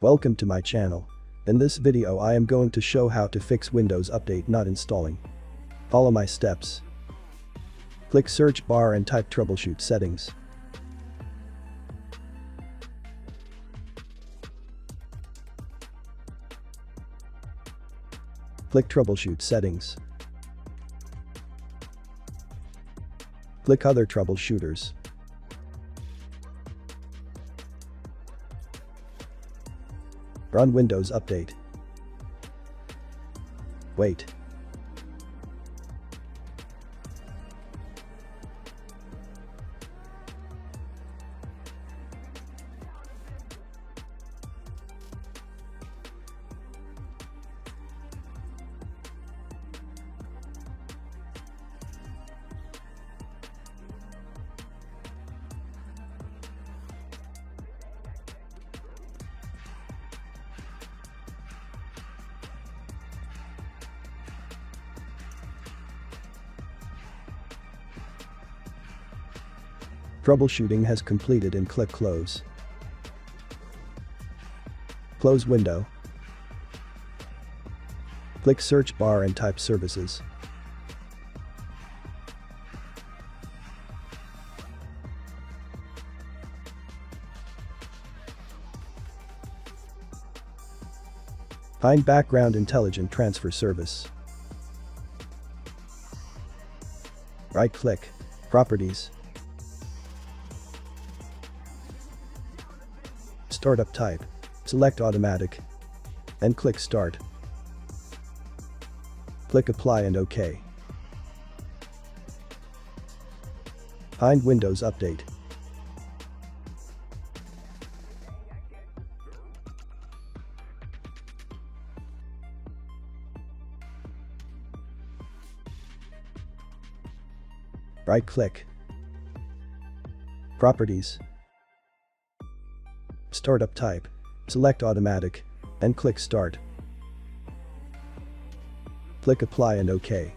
Welcome to my channel. In this video I am going to show how to fix Windows Update not installing. Follow my steps. Click search bar and type troubleshoot settings. Click troubleshoot settings. Click other troubleshooters. Run Windows Update. Wait. Troubleshooting has completed and click Close. Close window. Click search bar and type Services. Find Background Intelligent Transfer Service. Right-click, Properties. Startup type. Select Automatic. And click Start. Click Apply and OK. Find Windows Update. Right-click. Properties. Startup type. Select Automatic. And click Start. Click Apply and OK.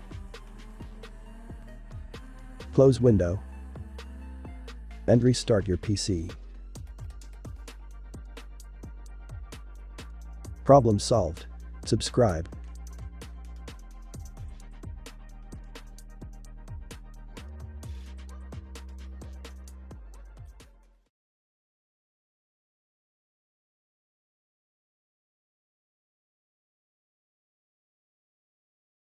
Close window. And restart your PC. Problem solved. Subscribe.